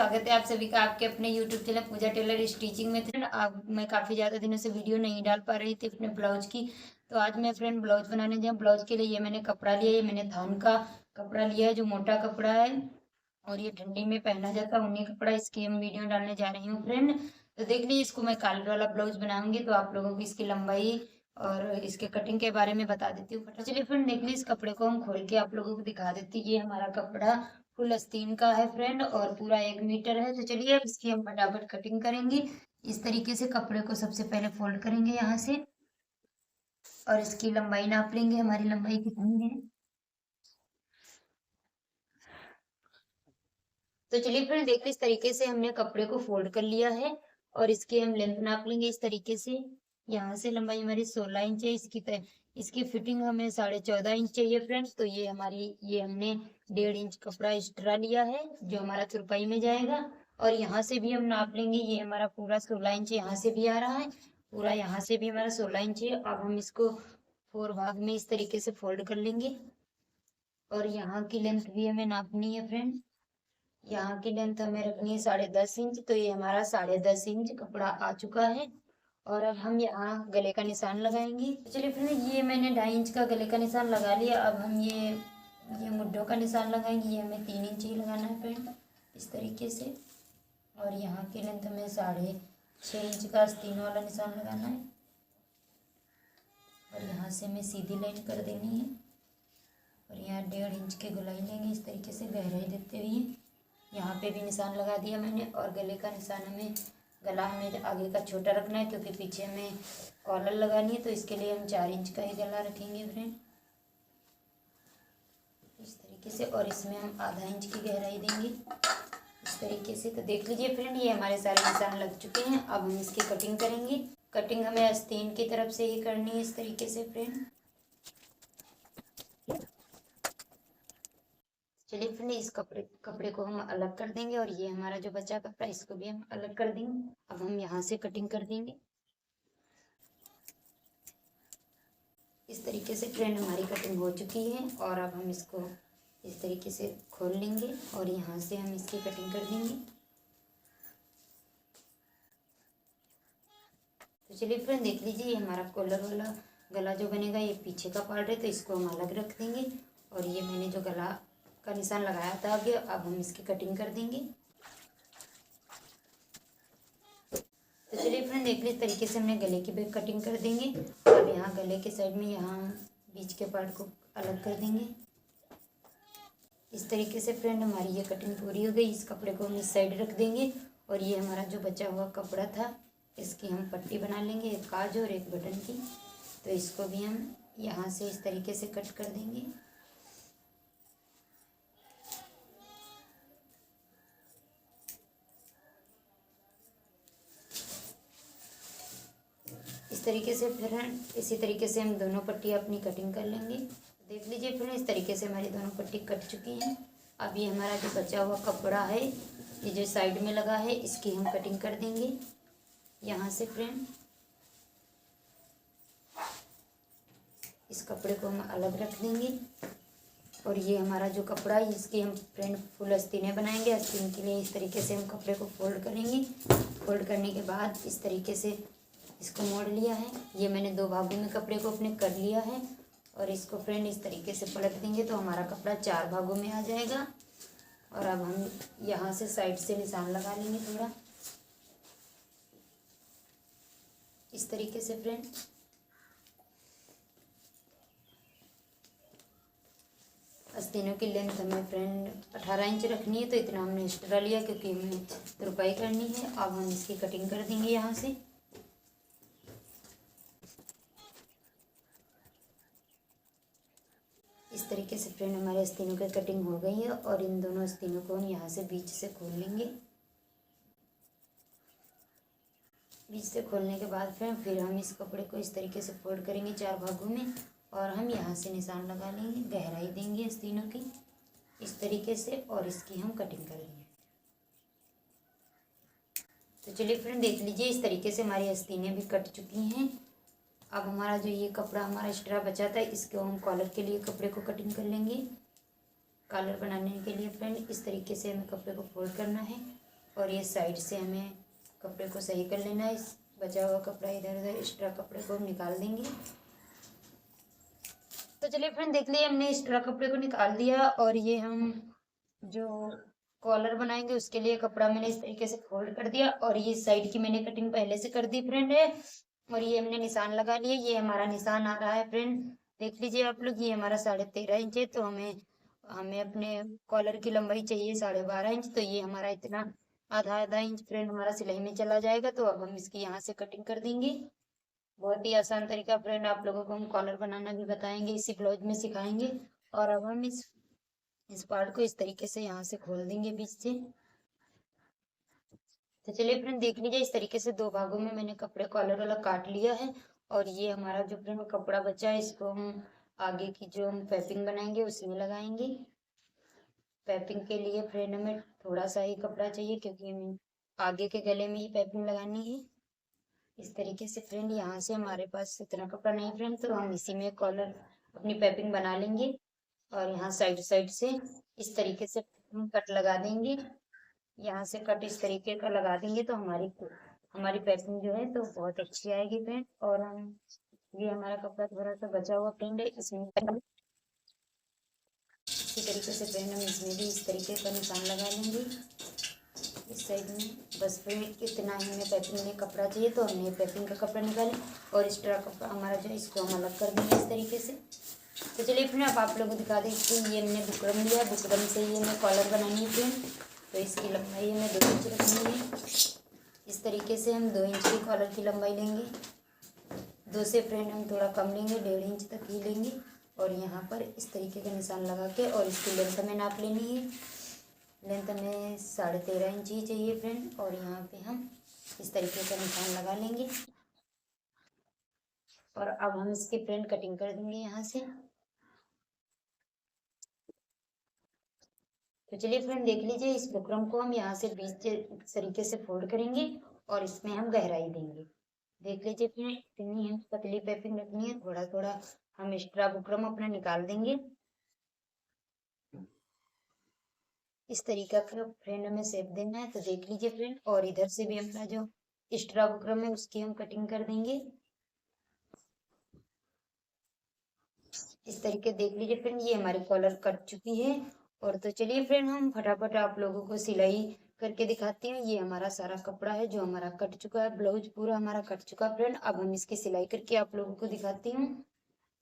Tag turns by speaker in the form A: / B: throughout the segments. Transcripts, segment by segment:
A: स्वागत है आप सभी का आपके अपने यूट्यूब चैनल पूजा टेलर स्टिचिंग में। फ्रेंड अब मैं काफ़ी ज़्यादा दिनों से वीडियो नहीं डाल पा रही थी अपने ब्लाउज की। तो आज मैं फ्रेंड ब्लाउज बनाने जाऊँ। ब्लाउज के लिए ये मैंने कपड़ा लिया, ये मैंने थान का कपड़ा लिया है जो मोटा कपड़ा है और ये ठंडी में पहना जाता है ऊनी कपड़ा। इसकी हम वीडियो डालने जा रही हूँ फ्रेंड। तो देख लीजिए, इसको मैं कॉलर वाला ब्लाउज बनाऊंगी तो आप लोगों की इसकी लंबाई और इसके कटिंग के बारे में बता देती हूँ। तो चलिए फ्रेंड, देख लीजिए, इस कपड़े को हम खोल के आप लोगों को दिखा देती हूँ। ये हमारा कपड़ा फुल आस्तीन का है फ्रेंड और पूरा 1 मीटर है। तो चलिए अब इसकी हम फटाफट कटिंग करेंगे। इस तरीके से कपड़े को सबसे पहले फोल्ड करेंगे यहाँ से और इसकी लंबाई नाप लेंगे, हमारी लंबाई कितनी है। तो चलिए फ्रेंड, देखिए इस तरीके से हमने कपड़े को फोल्ड कर लिया है और इसकी हम लेंथ नाप लेंगे इस तरीके से। यहाँ से लंबाई हमारी 16 इंच है। इसकी फिटिंग हमें 14.5 इंच चाहिए फ्रेंड्स। तो ये हमने 1.5 इंच कपड़ा एक्स्ट्रा लिया है जो हमारा तुरपाई में जाएगा। और यहाँ से भी हम नाप लेंगे, ये हमारा पूरा 16 इंच यहाँ से भी आ रहा है, पूरा यहाँ से भी हमारा 16 इंच है। अब हम इसको 4 भाग में इस तरीके से फोल्ड कर लेंगे और यहाँ की लेंथ भी हमें नापनी है फ्रेंड। यहाँ की लेंथ हमें रखनी है 10.5 इंच। तो ये हमारा 10.5 इंच कपड़ा आ चुका है। और अब हम यहाँ गले का निशान लगाएंगे। तो चलिए फ्रेंड, ये मैंने 2.5 इंच का गले का निशान लगा लिया। अब हम ये मुड्ढों का निशान लगाएंगे। ये हमें 3 इंच ही लगाना है फ्रेंड, इस तरीके से। और यहाँ की लेंथ हमें 6.5 इंच का आस्तीन वाला निशान लगाना है और यहाँ से हमें सीधी लाइन कर देनी है और यहाँ 1.5 इंच की गोलाई लेंगे इस तरीके से गहराई देते हुए। यहाँ पे भी निशान लगा दिया मैंने। और गले का निशान गला हमें आगे का छोटा रखना है क्योंकि पीछे हमें कॉलर लगानी है। तो इसके लिए हम 4 इंच का ही गला रखेंगे फ्रेंड, इस तरीके से। और इसमें हम आधा इंच की गहराई देंगे इस तरीके से। तो देख लीजिए फ्रेंड, ये हमारे सारे निशान लग चुके हैं। अब हम इसकी कटिंग करेंगे। कटिंग हमें आस्तीन की तरफ से ही करनी है इस तरीके से फ्रेंड। चलिए फ्रेंड, इस कपड़े को हम अलग कर देंगे और ये हमारा जो बचा कपड़ा इसको भी हम अलग कर देंगे। अब हम यहाँ से कटिंग कर देंगे इस तरीके से फ्रेंड। हमारी कटिंग हो चुकी है और अब हम इसको इस तरीके से खोल लेंगे और यहाँ से हम इसकी कटिंग कर देंगे। तो चलिए फ्रेंड, देख लीजिए, ये हमारा कॉलर वाला गला जो बनेगा ये पीछे का पार्ट है, तो इसको हम अलग रख देंगे। और ये मैंने जो गला का निशान लगाया था आगे, अब हम इसकी कटिंग कर देंगे। तो चलिए फ्रेंड, देख लीजिए, इस तरीके से हमने गले की भी कटिंग कर देंगे। अब यहाँ गले के साइड में यहाँ हम बीच के पार्ट को अलग कर देंगे इस तरीके से फ्रेंड। हमारी ये कटिंग पूरी हो गई। इस कपड़े को हम इस साइड रख देंगे और ये हमारा जो बचा हुआ कपड़ा था इसकी हम पट्टी बना लेंगे, एक काज और एक बटन की। तो इसको भी हम यहाँ से इस तरीके से कट कर देंगे। इस तरीके से फ्रेंड, इसी तरीके से हम दोनों पट्टी अपनी कटिंग कर लेंगे। देख लीजिए फ्रेंड, इस तरीके से हमारी दोनों पट्टी कट चुकी हैं। अब ये हमारा जो बचा हुआ कपड़ा है ये जो साइड में लगा है इसकी हम कटिंग कर देंगे यहाँ से फ्रेंड। इस कपड़े को हम अलग रख देंगे और ये हमारा जो कपड़ा है इसकी हम फ्रेंड फुल आस्तीनें बनाएंगे। आस्तीन के लिए इस तरीके से हम कपड़े को फोल्ड करेंगे। फोल्ड करने के बाद इस तरीके से इसको मोड़ लिया है। ये मैंने 2 भागों में कपड़े को अपने कर लिया है और इसको फ्रेंड इस तरीके से पलट देंगे तो हमारा कपड़ा 4 भागों में आ जाएगा। और अब हम यहाँ से साइड से निशान लगा लेंगे थोड़ा इस तरीके से फ्रेंड। आस्तीनों की लेंथ हमें फ्रेंड 18 इंच रखनी है, तो इतना हमने एक्स्ट्रा लिया क्योंकि हमें तुरपाई करनी है। अब हम इसकी कटिंग कर देंगे यहाँ से। इस तरीके से फ्रेंड हमारे आस्तीनों की कटिंग हो गई है और इन दोनों आस्तीनों को हम यहाँ से बीच से खोल लेंगे। बीच से खोलने के बाद फिर हम इस कपड़े को इस तरीके से फोल्ड करेंगे 4 भागों में और हम यहाँ से निशान लगा लेंगे, गहराई देंगे आस्तीनों की इस तरीके से और इसकी हम कटिंग कर लेंगे। तो चलिए फ्रेंड, देख लीजिए, इस तरीके से हमारी आस्तीनें भी कट चुकी हैं। अब हमारा जो ये कपड़ा हमारा एक्स्ट्रा बचा था इसको हम कॉलर के लिए कपड़े को कटिंग कर लेंगे। कॉलर बनाने के लिए फ्रेंड इस तरीके से हमें कपड़े को फोल्ड करना है और ये साइड से हमें कपड़े को सही कर लेना है। इस बचा हुआ कपड़ा इधर उधर एक्स्ट्रा कपड़े को निकाल देंगे। तो चलिए फ्रेंड देख लिए हमने एक्स्ट्रा कपड़े को निकाल दिया। और ये हम जो कॉलर बनाएंगे उसके लिए कपड़ा मैंने इस तरीके से फोल्ड कर दिया और ये साइड की मैंने कटिंग पहले से कर दी फ्रेंड है। और ये हमने निशान लगा लिए। ये हमारा निशान आ रहा है फ्रेंड, देख लीजिए आप लोग। ये हमारा 13.5 इंच है। तो हमें हमें अपने कॉलर की लंबाई चाहिए 12.5 इंच। तो ये हमारा इतना आधा आधा इंच फ्रेंड हमारा सिलाई में चला जाएगा। तो अब हम इसकी यहाँ से कटिंग कर देंगे। बहुत ही आसान तरीका फ्रेंड, आप लोगों को हम कॉलर बनाना भी बताएंगे, इसी ब्लाउज में सिखाएंगे। और अब हम इस पार्ट को इस तरीके से यहाँ से खोल देंगे बीच से। तो चलिए फ्रेंड देख लीजिए, इस तरीके से 2 भागों में मैंने कपड़े कॉलर वाला काट लिया है। और ये हमारा जो फ्रेंड कपड़ा बचा है इसको हम आगे की जो हम पाइपिंग बनाएंगे उसमें लगाएंगे। पाइपिंग के लिए फ्रेंड हमें थोड़ा सा ही कपड़ा चाहिए क्योंकि हमें आगे के गले में ही पाइपिंग लगानी है। इस तरीके से फ्रेंड यहाँ से हमारे पास इतना कपड़ा नहीं फ्रेंड, तो हम इसी में कॉलर अपनी पाइपिंग बना लेंगे। और यहाँ साइड साइड से इस तरीके से हम कट लगा देंगे। यहाँ से कट इस तरीके का लगा देंगे तो हमारी हमारी पैकिंग जो है तो बहुत अच्छी आएगी फ्रेंड। और हम ये हमारा कपड़ा थोड़ा सा बचा हुआ फ्रेंड है, इसमें इसी तरीके से फ्रेंड हम इसमें भी इस तरीके का निशान लगा लेंगे इस साइड में। बस फ्रेंड इतना ही हमें पैकिंग में कपड़ा चाहिए, तो हमने पैकिंग का कपड़ा निकालें और एक्स्ट्रा कपड़ा हमारा जो है इसको हम अलग कर देंगे इस तरीके से। तो चलिए फ्रेंड अब आप लोगों को दिखा दें कि ये हमने बुकरम लिया, बुकरम से ये हमें कॉलर बनानी है फ्रेंड। तो इसकी लंबाई हमें 2 इंच रखनी है। इस तरीके से हम 2 इंच की कॉलर की लंबाई लेंगे। 2 से फ्रेंड हम थोड़ा कम लेंगे, 1.5 इंच तक ही लेंगे। और यहाँ पर इस तरीके का निशान लगा के और इसकी लेंथ हमें नाप लेनी है। लेंथ हमें 13.5 इंच ही चाहिए फ्रेंड। और यहाँ पे हम इस तरीके का निशान लगा लेंगे। और अब हम इसकी फ्रेंड कटिंग कर देंगे यहाँ से। तो चलिए फ्रेंड देख लीजिए, इस बुकरम को हम यहाँ से बीच तरीके से फोल्ड करेंगे और इसमें हम गहराई देंगे। देख लीजिए फ्रेंड इतनी हम पतली पाइपिंग रखनी है। थोड़ा थोड़ा हम एक्स्ट्रा बुकरम अपना निकाल देंगे। इस तरीका का फ्रेंड हमें शेप देना है। तो देख लीजिए फ्रेंड, और इधर से भी अपना जो एक्स्ट्रा बुकरम है उसकी हम कटिंग कर देंगे इस तरीके। देख लीजिए फ्रेंड ये हमारी कॉलर कट चुकी है। और तो चलिए फ्रेंड हम फटाफट आप लोगों को सिलाई करके दिखाते हैं। ये हमारा सारा कपड़ा है जो हमारा कट चुका है, ब्लाउज पूरा हमारा कट चुका है फ्रेंड। अब हम इसकी सिलाई करके आप लोगों को दिखाती हूँ।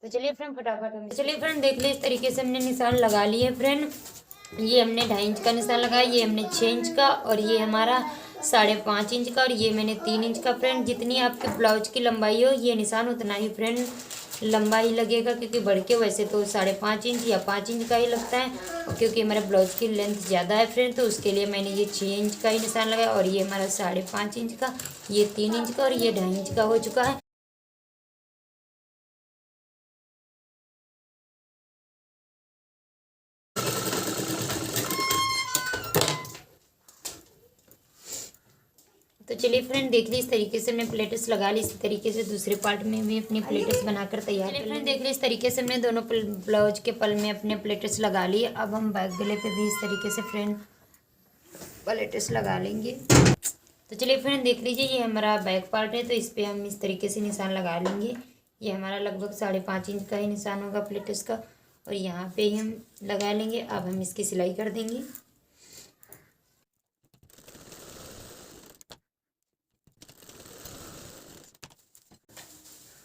A: तो चलिए फ्रेंड फटाफट हम चलिए फ्रेंड देख लीजिए, इस तरीके से हमने निशान लगा लिए फ्रेंड। ये हमने 2.5 इंच का निशान लगाया, ये हमने 6 इंच का, और ये हमारा 5.5 इंच का, और ये मैंने 3 इंच का फ्रेंड। जितनी आपके ब्लाउज की लंबाई हो ये निशान उतना ही फ्रेंड लंबा ही लगेगा, क्योंकि बढ़ के वैसे तो 5.5 इंच या 5 इंच का ही लगता है। और क्योंकि हमारे ब्लाउज की लेंथ ज़्यादा है फ्रेंड, तो उसके लिए मैंने ये 6 इंच का ही निशान लगाया। और ये हमारा 5.5 इंच का, ये 3 इंच का, और ये 2.5 इंच का हो चुका है। तो चलिए फ्रेंड देख ली, इस तरीके से हमने प्लेट्स लगा ली। इसी तरीके से दूसरे पार्ट में भी अपनी प्लेट्स बनाकर तैयार कर फ्रेंड देख ली, इस तरीके से हमने दोनों ब्लाउज के पल में अपने प्लेट्स लगा लिए। अब हम बैक गले पे भी इस तरीके से फ्रेंड प्लेट्स लगा लेंगे। तो चलिए फ्रेंड देख लीजिए, ये हमारा बैक पार्ट है, तो इस पर हम इस तरीके से निशान लगा लेंगे। ये हमारा लगभग 5.5 इंच का ही निशान होगा प्लेट्स का, और यहाँ पे ही हम लगा लेंगे। अब हम इसकी सिलाई कर देंगे।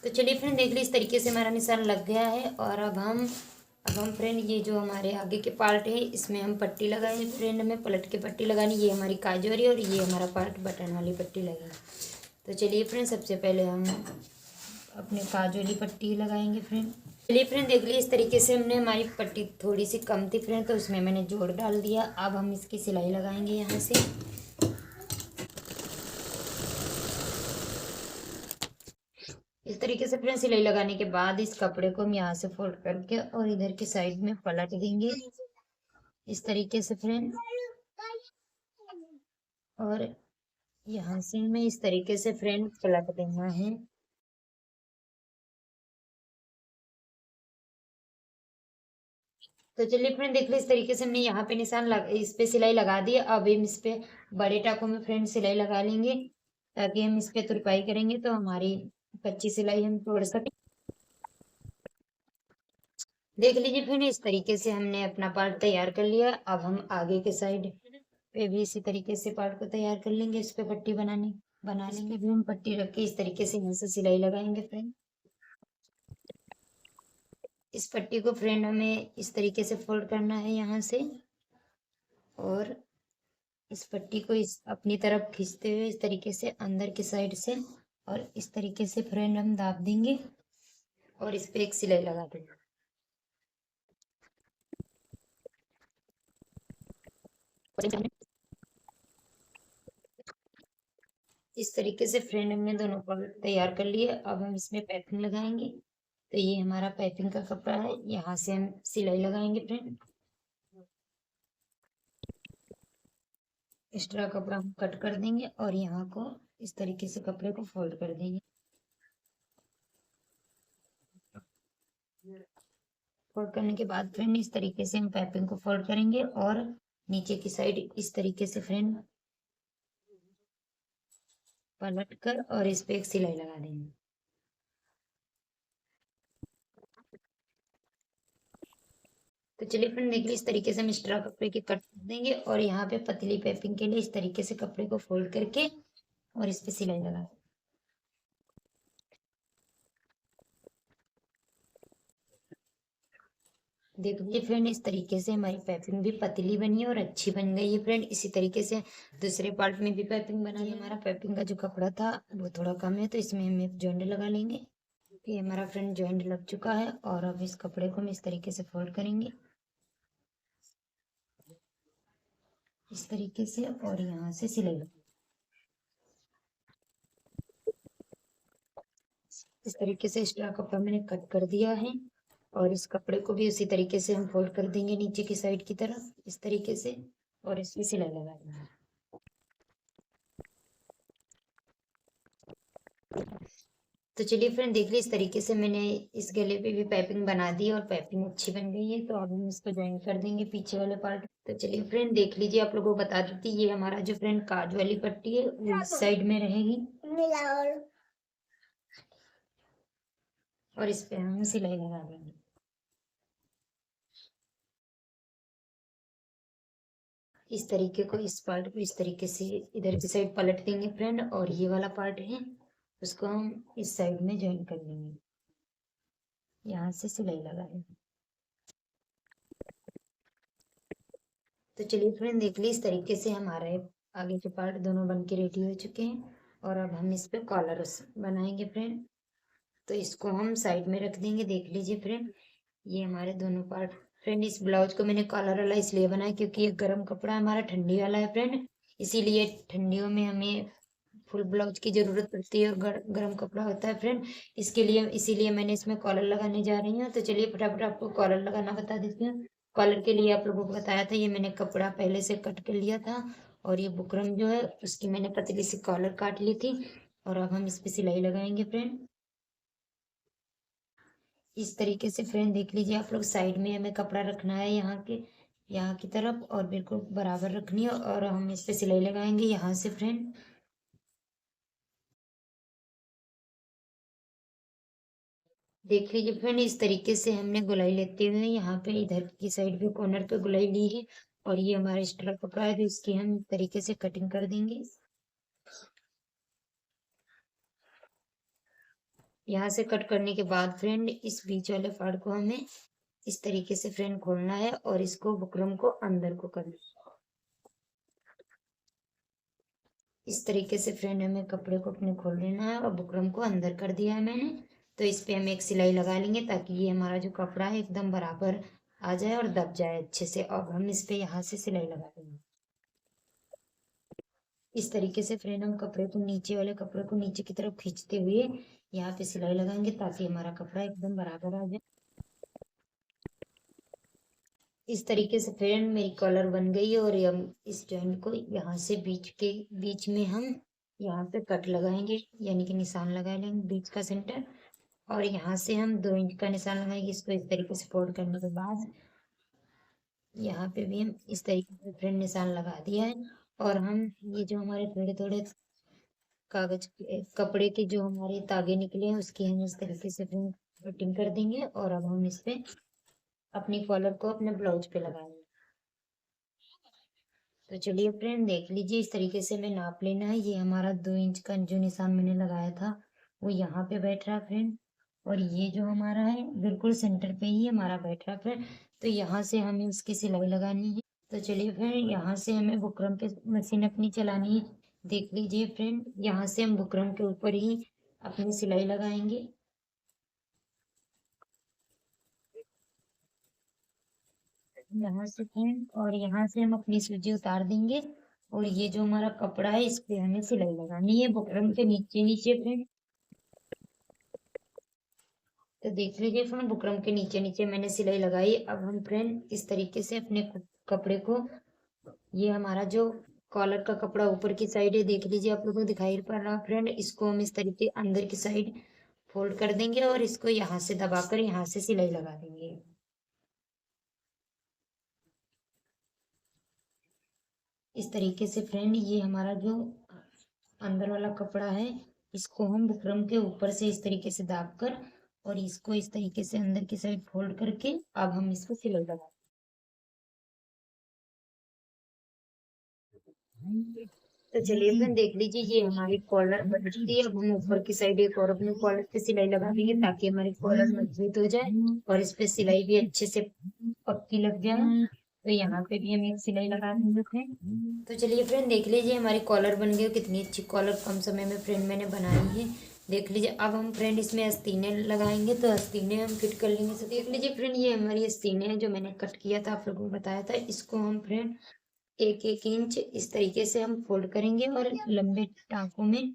A: तो चलिए फ्रेंड देख लीजिए, इस तरीके से हमारा निशान लग गया है। और अब हम फ्रेंड ये जो हमारे आगे के पार्ट है इसमें हम पट्टी लगाएंगे फ्रेंड। हमें पलट के पट्टी लगानी, ये हमारी काजोरी और ये हमारा पार्ट बटन वाली पट्टी लगेगी। तो चलिए फ्रेंड सबसे पहले हम अपने काजोली पट्टी लगाएंगे फ्रेंड। चलिए फ्रेंड देख लीजिए, इस तरीके से हमने हमारी पट्टी थोड़ी सी कम थी फ्रेंड, तो उसमें मैंने जोड़ डाल दिया। अब हम इसकी सिलाई लगाएंगे यहाँ से। इस तरीके से फ्रेंड सिलाई लगाने के बाद इस कपड़े को हम यहाँ से फोल्ड करके और इधर की साइड में पलट देंगे इस तरीके से फ्रेंड। और यहाँ से हमें इस तरीके से फ्रेंड पलट देना है। तो चलिए फ्रेंड देख लो, इस तरीके से हमने यहाँ पे इस पे सिलाई लगा दी। अब हम इस पे बड़े टाकों में फ्रेंड सिलाई लगा लेंगे, ताकि हम इस पे तुरपाई करेंगे तो हमारी कच्ची सिलाई हम तोड़ सकें। देख लीजिए फ्रेंड, इस तरीके से हमने अपना पार्ट तैयार कर लिया। अब हम आगे के साइड पे भी इसी तरीके से पार्ट को तैयार कर लेंगे। इस पे पट्टी बना लेंगे। फिर हम पट्टी रख के इस तरीके से यहाँ से सिलाई लगाएंगे फ्रेंड। इस पट्टी को फ्रेंड हमें इस तरीके से फोल्ड करना है यहाँ से, और इस पट्टी को इस अपनी तरफ खींचते हुए इस तरीके से अंदर की साइड से, और इस तरीके से फ्रेंड हम दाब देंगे और इस पे एक सिलाई लगा देंगे। इस तरीके से फ्रेंड हमने दोनों पार्ट तैयार कर लिए। अब हम इसमें पाइपिंग लगाएंगे। तो ये हमारा पाइपिंग का कपड़ा है, यहाँ से हम सिलाई लगाएंगे फ्रेंड। एक्स्ट्रा कपड़ा हम कट कर देंगे और यहाँ को इस तरीके से कपड़े को फोल्ड कर देंगे। फोल्ड करने के बाद फ्रेंड इस तरीके से हम पाइपिंग को फोल्ड करेंगे और नीचे की साइड इस तरीके से फ्रेंड पलट कर और इस पे एक सिलाई लगा देंगे। तो चलिए फ्रेंड देख लीजिए, इस तरीके से हम एक्स्ट्रा कपड़े के कट देंगे और यहाँ पे पतली पाइपिंग के लिए इस तरीके से कपड़े को फोल्ड करके और इस पे सिलाई लगा। देख लीजिए फ्रेंड, इस तरीके से हमारी पाइपिंग भी पतली बनी है और अच्छी बन गई है फ्रेंड। इसी तरीके से दूसरे पार्ट में भी पाइपिंग बनाई है। हमारा पाइपिंग का जो कपड़ा था वो थोड़ा कम है, तो इसमें हम एक जॉइंट लगा लेंगे। ये हमारा फ्रेंड जॉइंट लग चुका है और अब इस कपड़े को हम इस तरीके से फोल्ड करेंगे इस तरीके से, और यहाँ से सिलाई लगा। इस तरीके से एक्स्ट्रा कपड़ा मैंने कट कर दिया है और इस कपड़े को भी उसी तरीके से हम फोल्ड कर देंगे नीचे की साइड की तरफ इस तरीके से, और इसमें सिलाई लगा देंगे। तो चलिए फ्रेंड देख लीजिए, इस तरीके से मैंने इस गले पे भी पाइपिंग बना दी और पाइपिंग अच्छी बन गई है। तो अब हम इसको ज्वाइन कर देंगे पीछे वाले पार्ट। तो चलिए फ्रेंड देख लीजिए, आप लोगों को बता देती, ये हमारा जो फ्रेंड काज वाली पट्टी है वो इस साइड में रहेगी और इस पे हम सिलाई लगा देंगे। इस तरीके को, इस पार्ट को इस तरीके से इधर की साइड पलट देंगे फ्रेंड, और ये वाला पार्ट है उसको हम इस साइड में ज्वाइन कर लेंगे। यहाँ से सिलाई लगा देंगे। तो चलिए फ्रेंड देख लीजिए, इस तरीके से हमारे आगे के पार्ट दोनों बन के रेडी हो चुके हैं और अब हम इस पे कॉलर बनाएंगे फ्रेंड। तो इसको हम साइड में रख देंगे। देख लीजिए फ्रेंड, ये हमारे दोनों पार्ट। फ्रेंड इस ब्लाउज को मैंने कॉलर वाला इसलिए बनाया क्योंकि ये गर्म कपड़ा हमारा ठंडी वाला है फ्रेंड, इसीलिए ठंडियों में हमें फुल ब्लाउज की जरूरत पड़ती है और गर्म कपड़ा होता है फ्रेंड, इसके लिए इसीलिए मैंने इसमें कॉलर लगाने जा रही हूँ। तो चलिए फटाफट आपको कॉलर लगाना बता देती हूँ। कॉलर के लिए आप लोगों को बताया था, ये मैंने कपड़ा पहले से कट कर लिया था और ये बुकरम जो है उसकी मैंने पतली सी कॉलर काट ली थी, और अब हम इस पे सिलाई लगाएंगे फ्रेंड इस तरीके से। फ्रेंड देख लीजिए आप लोग, साइड में हमें कपड़ा रखना है यहाँ की तरफ और बिल्कुल बराबर रखनी है, और हम इस पे सिलाई लगाएंगे यहाँ से फ्रेंड। देख लीजिए फ्रेंड, इस तरीके से हमने गोलाई लेते हुए यहाँ पे इधर की साइड पे कॉर्नर पे गोलाई ली है, और ये हमारा एक्स्ट्रा कपड़ा है तो इसकी हम तरीके से कटिंग कर देंगे। यहाँ से कट करने के बाद फ्रेंड इस बीच वाले पार्ट को हमें इस तरीके से फ्रेंड खोलना है और इसको बुकरम को अंदर को करना है। इस तरीके से फ्रेंड हमें कपड़े को अपने खोल लेना है और बुकरम को अंदर कर दिया है मैंने। तो इस पे हम एक सिलाई लगा लेंगे ताकि ये हमारा जो कपड़ा है एकदम बराबर आ जाए और दब जाए अच्छे से। अब हम इस पे यहाँ से सिलाई लगा देंगे इस तरीके से फ्रेंड। हम कपड़े को, नीचे वाले कपड़े को नीचे की तरफ खींचते हुए यहाँ पे सिलाई लगाएंगे ताकि हमारा कपड़ा एकदम बराबर आ जाए। इस तरीके से फ्रेंड मेरी कॉलर बन गई है, और हम इस जॉइंट को यहाँ से बीच में हम यहाँ पे कट लगाएंगे, यानी कि निशान लगा लेंगे बीच का सेंटर, और यहाँ से हम 2 इंच का निशान लगाएंगे। इसको इस तरीके से फोल्ड करने के बाद यहाँ पे भी हम इस तरीके से फ्रेंड निशान लगा दिया है। और हम ये जो हमारे थोड़े थोड़े कागज के कपड़े के जो हमारे तागे निकले हैं उसकी हम इस तरीके से फ्रेंड कटिंग कर देंगे। और अब हम इस पे अपनी कॉलर को अपने ब्लाउज पे लगाएंगे। तो चलिए फ्रेंड देख लीजिए, इस तरीके से हमें नाप लेना है। ये हमारा 2 इंच का जो निशान मैंने लगाया था वो यहाँ पे बैठ रहा फ्रेंड। और ये जो हमारा है बिल्कुल सेंटर पे ही हमारा बैठ रहा फ्रेंड। तो यहाँ से हमें इसकी सिलाई लगानी है। तो चलिए फ्रेंड यहाँ से हमें बुकरम पे मशीन अपनी चलानी है। देख लीजिए फ्रेंड, यहाँ से हम बुकरम के ऊपर ही अपनी सिलाई लगाएंगे। यहाँ से फ्रेंड, और यहाँ से हम अपनी सूजी उतार देंगे। और ये जो हमारा कपड़ा है इस पे हमें सिलाई लगानी है बुकरम के नीचे नीचे फ्रेंड। तो देख लीजिए फ्रेंड, बुकरम के नीचे नीचे मैंने सिलाई लगाई। अब हम फ्रेंड इस तरीके से अपने कपड़े को, ये हमारा जो कॉलर का कपड़ा ऊपर की साइड है, देख लीजिए आप लोगों को दिखाई पड़ रहा फ्रेंड, इसको हम इस तरीके अंदर की साइड फोल्ड कर देंगे और इसको यहाँ से दबाकर यहाँ से सिलाई लगा देंगे। इस तरीके से फ्रेंड ये हमारा जो अंदर वाला कपड़ा है इसको हम बुकरम के ऊपर से इस तरीके से दाब कर और इसको इस तरीके से अंदर की साइड फोल्ड करके अब हम इसको सिलाई लगा। तो चलिए फ्रेंड देख लीजिए, ये हमारी कॉलर बन चुकी है। अब हम ऊपर की साइड एक और अपने कॉलर पे सिलाई लगा देंगे ताकि हमारी कॉलर मजबूत हो जाए और इस पे सिलाई भी अच्छे से पक्की लग जाए। तो यहाँ पे भी हम एक सिलाई लगा देंगे फ्रेंड। तो चलिए फ्रेंड देख लीजिए, हमारी कॉलर बन गई। कितनी अच्छी कॉलर कम समय में फ्रेंड मैंने बनाई है। देख लीजिए, अब हम फ्रेंड इसमें आस्तीनें लगाएंगे। तो आस्तीनें हम फिट कर लेंगे। तो देख लीजिए फ्रेंड, ये हमारी आस्तीनें हैं जो मैंने कट किया था, आप लोगों को बताया था। इसको हम फ्रेंड 1-1 इंच इस तरीके से हम फोल्ड करेंगे और लंबे टाँकों में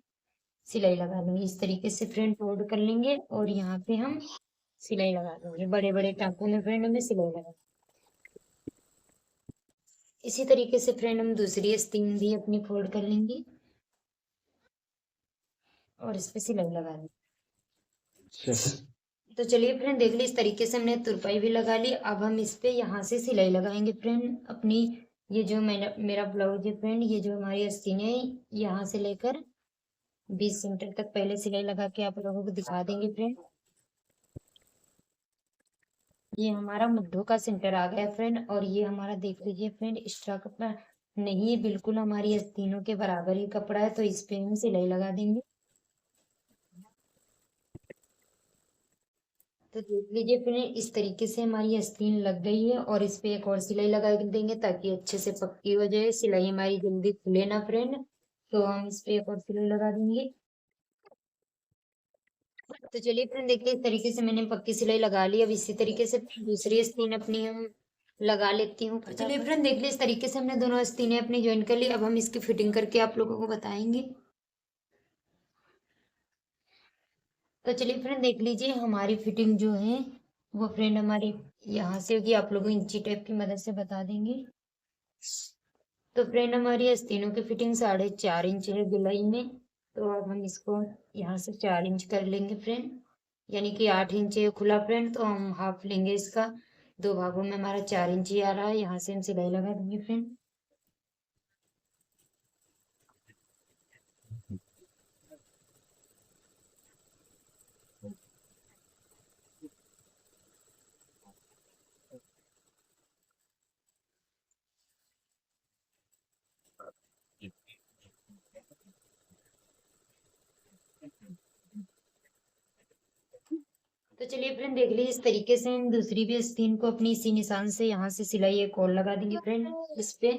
A: सिलाई लगा लेंगे। इस तरीके से फ्रेंड फोल्ड कर लेंगे और यहाँ पे हम सिलाई लगा देंगे। बड़े बड़े टाँकों में फ्रेंड हमें सिलाई लगा, इसी तरीके से फ्रेंड हम दूसरी आस्तीन भी अपनी फोल्ड कर लेंगे और इस पे सिलाई लगा लेंगे। तो चलिए फ्रेंड देख ली, इस तरीके से हमने तुरपाई भी लगा ली। अब हम इस पे यहाँ से सिलाई लगाएंगे फ्रेंड अपनी। ये जो मेरा ब्लाउज है फ्रेंड, ये जो हमारी आस्तीन है यहाँ से लेकर 20 सेंटर तक पहले सिलाई लगा के आप लोगों को दिखा देंगे फ्रेंड। ये हमारा मुद्दों का सेंटर आ गया फ्रेंड। और ये हमारा देख लीजिए फ्रेंड, एक्स्ट्रा कपड़ा नहीं है, बिल्कुल हमारी आस्तीनों के बराबर ही कपड़ा है। तो इस पे हम सिलाई लगा देंगे। तो देख लीजिए फ्रेंड, इस तरीके से हमारी आस्तीन लग गई है और इस पे एक और सिलाई लगा देंगे ताकि अच्छे से पक्की हो जाए, सिलाई हमारी जल्दी खुले ना फ्रेंड। तो हम इस पे एक और सिलाई लगा देंगे। तो चलिए फ्रेंड देखिए, इस तरीके से मैंने पक्की सिलाई लगा ली। अब इसी तरीके से दूसरी आस्तीन अपनी हम लगा लेती हूँ। तो चलिए फ्रेंड देख ली, इस तरीके से हमने दोनों आस्तीनें अपनी ज्वाइन कर ली। अब हम इसकी फिटिंग करके आप लोगों को बताएंगे। तो चलिए फ्रेंड देख लीजिए, हमारी फिटिंग जो है वो फ्रेंड हमारी यहाँ से होगी, आप लोगों को इंची टेप की मदद से बता देंगे। तो फ्रेंड हमारी आस्तीनों की फिटिंग 4.5 इंच है गोलाई में। तो अब हम इसको यहाँ से 4 इंच कर लेंगे फ्रेंड, यानी कि 8 इंच है खुला फ्रेंड। तो हम हाफ लेंगे इसका, 2 भागों में हमारा 4 इंच ही आ रहा है। यहाँ से हम सिलाई लगा देंगे फ्रेंड। तो चलिए फ्रेंड देख लीजिए, इस तरीके से हम दूसरी भी आस्तीन को अपनी इसी निशान से यहाँ से सिलाई एक और लगा देंगे फ्रेंड इस पे।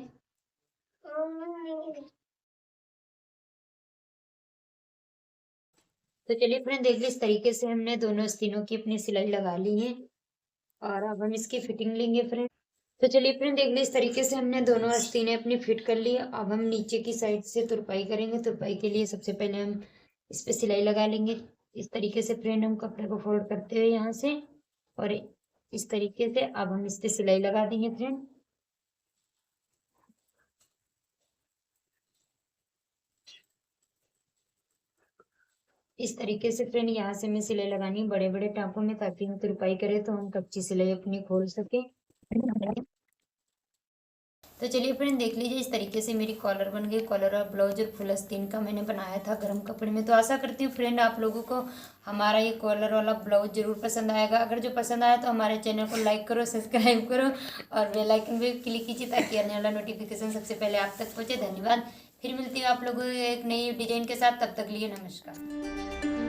A: तो चलिए फ्रेंड देख लीजिए, इस तरीके से हमने दोनों आस्तीनों की अपनी सिलाई लगा ली है। और अब हम इसकी फिटिंग लेंगे फ्रेंड। तो चलिए फ्रेंड देख लीजिए, इस तरीके से हमने दोनों आस्तीनें अपनी फिट कर ली। अब हम नीचे की साइड से तुरपाई करेंगे। तुरपाई के लिए सबसे पहले हम इस पे सिलाई लगा लेंगे। इस तरीके से फ्रेंड हम कपड़े को फोल्ड करते हुए यहाँ से, और इस तरीके से अब हम इस पे सिलाई लगा देंगे फ्रेंड। इस तरीके से फ्रेंड यहाँ से हमें सिलाई लगानी है बड़े बड़े टाँकों में, ताकि हम तुरपाई करें तो हम कच्ची सिलाई अपनी खोल सके। तो चलिए फ्रेंड देख लीजिए इस तरीके से मेरी कॉलर बन गई। कॉलर और ब्लाउज और फुल आस्तीन का मैंने बनाया था गर्म कपड़े में। तो आशा करती हूँ फ्रेंड आप लोगों को हमारा ये कॉलर वाला ब्लाउज जरूर पसंद आएगा। अगर जो पसंद आया तो हमारे चैनल को लाइक करो, सब्सक्राइब करो और बेल आइकन भी क्लिक कीजिए ताकि आने वाला नोटिफिकेशन सबसे पहले आप तक पहुँचे। धन्यवाद। फिर मिलती हूँ आप लोगों को एक नई डिजाइन के साथ, तब तक लिए नमस्कार।